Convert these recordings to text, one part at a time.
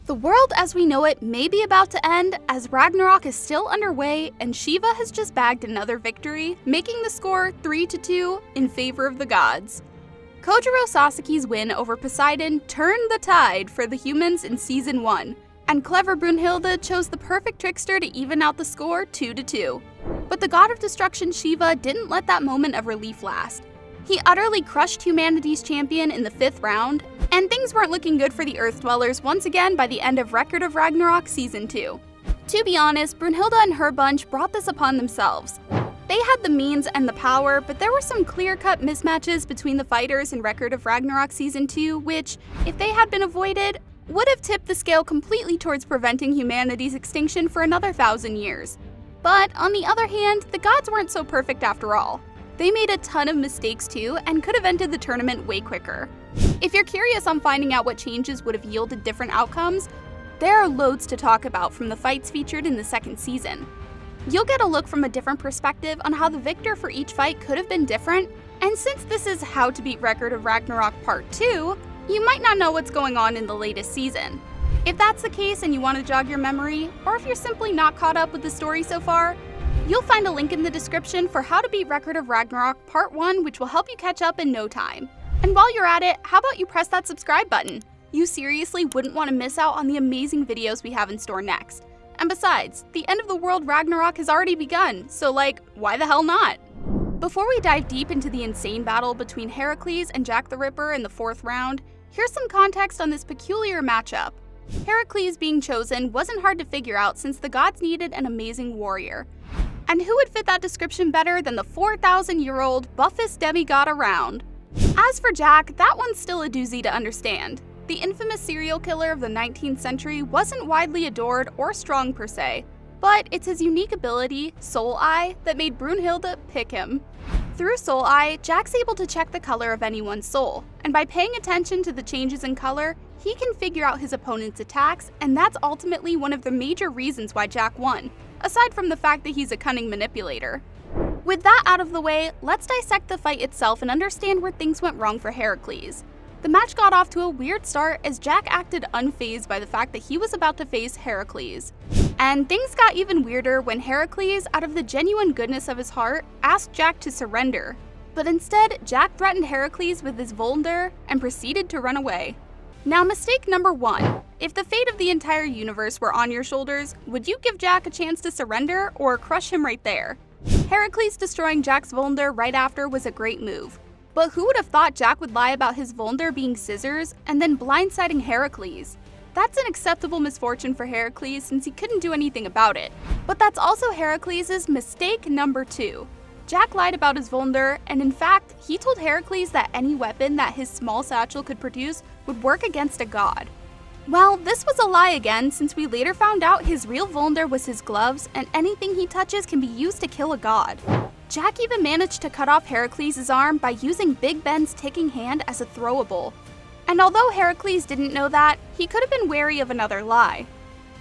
The world as we know it may be about to end, as Ragnarok is still underway and Shiva has just bagged another victory, making the score 3-2 in favor of the gods. Kojiro Sasaki's win over Poseidon turned the tide for the humans in Season 1, and clever Brunhilde chose the perfect trickster to even out the score 2-2. But the God of Destruction Shiva didn't let that moment of relief last. He utterly crushed humanity's champion in the 5th round, and things weren't looking good for the Earth Dwellers once again by the end of Record of Ragnarok Season 2. To be honest, Brunhilde and her bunch brought this upon themselves. They had the means and the power, but there were some clear-cut mismatches between the fighters in Record of Ragnarok Season 2, which, if they had been avoided, would have tipped the scale completely towards preventing humanity's extinction for another 1,000 years. But on the other hand, the gods weren't so perfect after all. They made a ton of mistakes too, and could have ended the tournament way quicker. If you're curious on finding out what changes would have yielded different outcomes, there are loads to talk about from the fights featured in the 2nd season. You'll get a look from a different perspective on how the victor for each fight could have been different, and since this is How to Beat Record of Ragnarok Part 2, you might not know what's going on in the latest season. If that's the case and you want to jog your memory, or if you're simply not caught up with the story so far, you'll find a link in the description for How to Beat Record of Ragnarok Part 1, which will help you catch up in no time. And while you're at it, how about you press that subscribe button? You seriously wouldn't want to miss out on the amazing videos we have in store next. And besides, the end of the world Ragnarok has already begun, so why the hell not? Before we dive deep into the insane battle between Hercules and Jack the Ripper in the 4th round, here's some context on this peculiar matchup. Hercules being chosen wasn't hard to figure out since the gods needed an amazing warrior. And who would fit that description better than the 4,000-year-old buffest demigod around? As for Jack, that one's still a doozy to understand. The infamous serial killer of the 19th century wasn't widely adored or strong per se, but it's his unique ability, Soul Eye, that made Brunhilde pick him. Through Soul Eye, Jack's able to check the color of anyone's soul, and by paying attention to the changes in color, he can figure out his opponent's attacks, and that's ultimately one of the major reasons why Jack won, aside from the fact that he's a cunning manipulator. With that out of the way, let's dissect the fight itself and understand where things went wrong for Hercules. The match got off to a weird start as Jack acted unfazed by the fact that he was about to face Hercules. And things got even weirder when Hercules, out of the genuine goodness of his heart, asked Jack to surrender. But instead, Jack threatened Hercules with his Volnder and proceeded to run away. Now, mistake number 1. If the fate of the entire universe were on your shoulders, would you give Jack a chance to surrender or crush him right there? Hercules destroying Jack's Volnder right after was a great move. But who would have thought Jack would lie about his Volnder being scissors and then blindsiding Hercules? That's an acceptable misfortune for Hercules since he couldn't do anything about it. But that's also Hercules' mistake number 2. Jack lied about his Volnder, and in fact, he told Hercules that any weapon that his small satchel could produce would work against a god. Well, this was a lie again since we later found out his real Volnder was his gloves, and anything he touches can be used to kill a god. Jack even managed to cut off Hercules' arm by using Big Ben's ticking hand as a throwable. And although Hercules didn't know that, he could have been wary of another lie.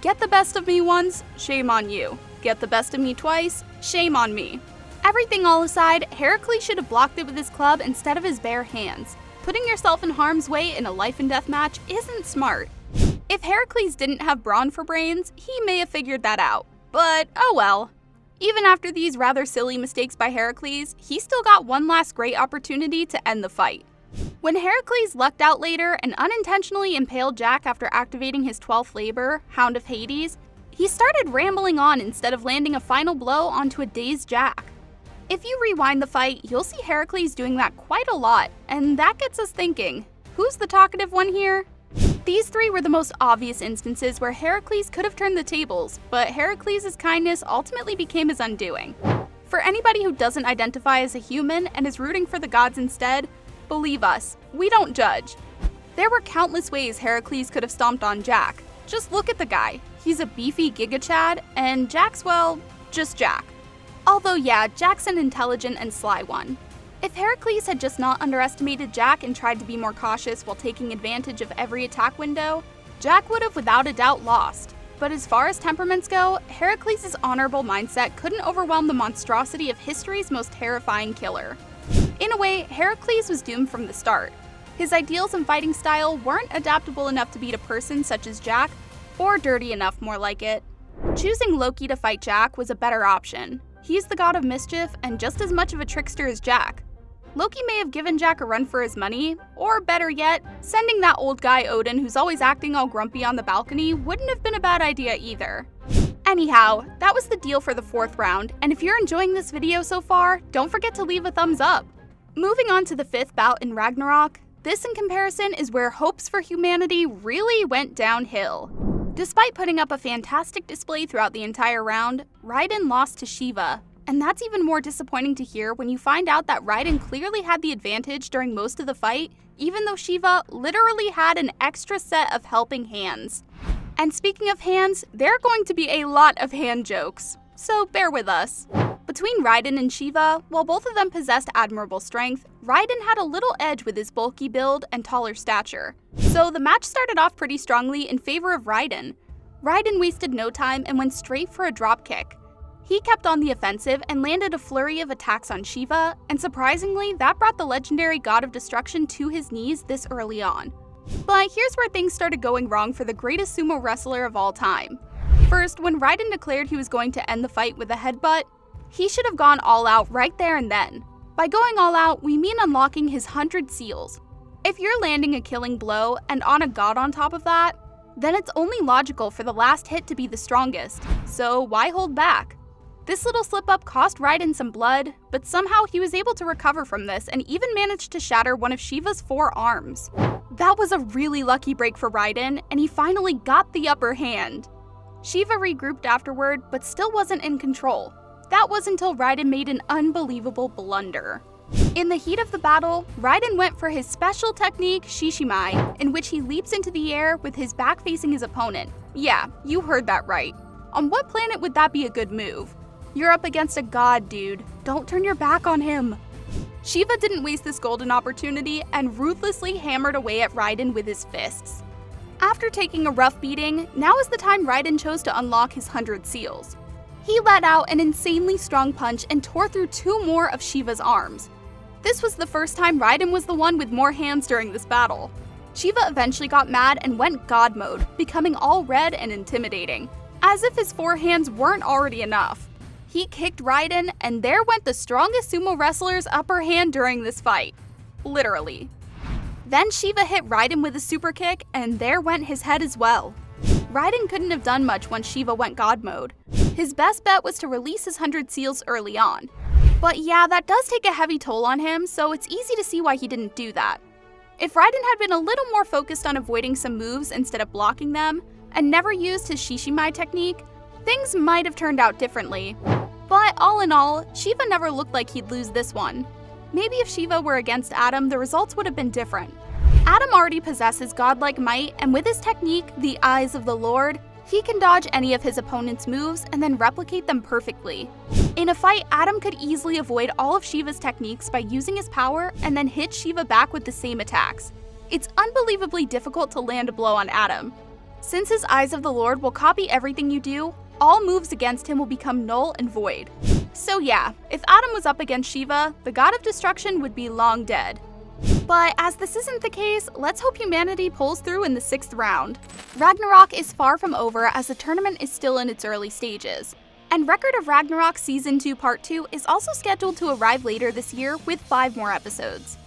Get the best of me once, shame on you. Get the best of me twice, shame on me. Everything all aside, Hercules should have blocked it with his club instead of his bare hands. Putting yourself in harm's way in a life and death match isn't smart. If Hercules didn't have brawn for brains, he may have figured that out. But oh well. Even after these rather silly mistakes by Hercules, he still got one last great opportunity to end the fight. When Hercules lucked out later and unintentionally impaled Jack after activating his 12th labor, Hound of Hades, he started rambling on instead of landing a final blow onto a dazed Jack. If you rewind the fight, you'll see Hercules doing that quite a lot, and that gets us thinking, who's the talkative one here? These 3 were the most obvious instances where Hercules could have turned the tables, but Hercules' kindness ultimately became his undoing. For anybody who doesn't identify as a human and is rooting for the gods instead, believe us, we don't judge. There were countless ways Hercules could have stomped on Jack. Just look at the guy. He's a beefy Giga Chad, and Jack's, well, just Jack. Although yeah, Jack's an intelligent and sly one. If Hercules had just not underestimated Jack and tried to be more cautious while taking advantage of every attack window, Jack would have without a doubt lost. But as far as temperaments go, Hercules' honorable mindset couldn't overwhelm the monstrosity of history's most terrifying killer. In a way, Hercules was doomed from the start. His ideals and fighting style weren't adaptable enough to beat a person such as Jack, Or dirty enough, more like it. Choosing Loki to fight Jack was a better option. He's the god of mischief and just as much of a trickster as Jack. Loki may have given Jack a run for his money, or better yet, sending that old guy Odin who's always acting all grumpy on the balcony wouldn't have been a bad idea either. Anyhow, that was the deal for the 4th round, and if you're enjoying this video so far, don't forget to leave a thumbs up. Moving on to the 5th bout in Ragnarok, this in comparison is where hopes for humanity really went downhill. Despite putting up a fantastic display throughout the entire round, Raiden lost to Shiva. And that's even more disappointing to hear when you find out that Raiden clearly had the advantage during most of the fight, even though Shiva literally had an extra set of helping hands. And speaking of hands, there are going to be a lot of hand jokes, so bear with us. Between Raiden and Shiva, while both of them possessed admirable strength, Raiden had a little edge with his bulky build and taller stature. So the match started off pretty strongly in favor of Raiden. Raiden wasted no time and went straight for a dropkick. He kept on the offensive and landed a flurry of attacks on Shiva, and surprisingly, that brought the legendary God of Destruction to his knees this early on. But here's where things started going wrong for the greatest sumo wrestler of all time. First, when Raiden declared he was going to end the fight with a headbutt, he should have gone all out right there and then. By going all out, we mean unlocking his 100 seals. If you're landing a killing blow and on a god on top of that, then it's only logical for the last hit to be the strongest, so why hold back? This little slip-up cost Raiden some blood, but somehow he was able to recover from this and even managed to shatter one of Shiva's 4 arms. That was a really lucky break for Raiden, and he finally got the upper hand. Shiva regrouped afterward, but still wasn't in control. That was until Raiden made an unbelievable blunder. In the heat of the battle, Raiden went for his special technique, Shishimai, in which he leaps into the air with his back facing his opponent. Yeah, you heard that right. On what planet would that be a good move? You're up against a god, dude. Don't turn your back on him. Shiva didn't waste this golden opportunity and ruthlessly hammered away at Raiden with his fists. After taking a rough beating, now is the time Raiden chose to unlock his 100 seals. He let out an insanely strong punch and tore through 2 more of Shiva's arms. This was the first time Raiden was the one with more hands during this battle. Shiva eventually got mad and went god mode, becoming all red and intimidating, as if his 4 hands weren't already enough. He kicked Raiden, and there went the strongest sumo wrestler's upper hand during this fight. Literally. Then Shiva hit Raiden with a super kick, and there went his head as well. Raiden couldn't have done much once Shiva went god mode. His best bet was to release his 100 seals early on. But yeah, that does take a heavy toll on him, so it's easy to see why he didn't do that. If Raiden had been a little more focused on avoiding some moves instead of blocking them, and never used his Shishimai technique, things might have turned out differently. But all in all, Shiva never looked like he'd lose this one. Maybe if Shiva were against Adam, the results would have been different. Adam already possesses godlike might, and with his technique, the Eyes of the Lord, he can dodge any of his opponent's moves and then replicate them perfectly. In a fight, Adam could easily avoid all of Shiva's techniques by using his power and then hit Shiva back with the same attacks. It's unbelievably difficult to land a blow on Adam. Since his Eyes of the Lord will copy everything you do, all moves against him will become null and void. So yeah, if Adam was up against Shiva, the God of Destruction would be long dead. But as this isn't the case, let's hope humanity pulls through in the 6th round. Ragnarok is far from over as the tournament is still in its early stages. And Record of Ragnarok Season 2 Part 2 is also scheduled to arrive later this year with 5 more episodes.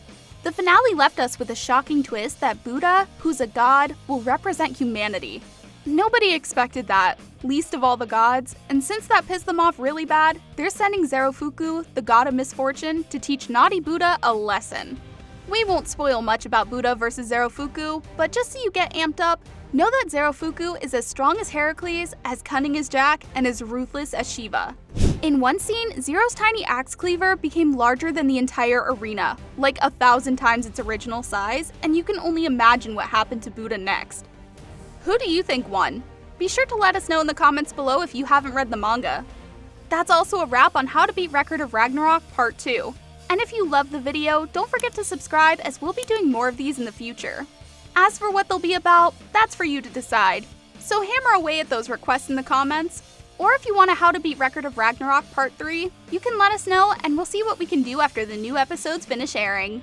The finale left us with a shocking twist that Buddha, who's a god, will represent humanity. Nobody expected that, least of all the gods, and since that pissed them off really bad, they're sending Zerofuku, the god of misfortune, to teach naughty Buddha a lesson. We won't spoil much about Buddha versus Zerofuku, but just so you get amped up, know that Zerofuku is as strong as Hercules, as cunning as Jack, and as ruthless as Shiva. In one scene, Zero's tiny axe cleaver became larger than the entire arena, like 1,000 times its original size, and you can only imagine what happened to Buddha next. Who do you think won? Be sure to let us know in the comments below if you haven't read the manga. That's also a wrap on how to beat Record of Ragnarok Part 2. And if you loved the video, don't forget to subscribe as we'll be doing more of these in the future. As for what they'll be about, that's for you to decide. So hammer away at those requests in the comments. Or if you want a How to Beat Record of Ragnarok Part 3, you can let us know and we'll see what we can do after the new episodes finish airing.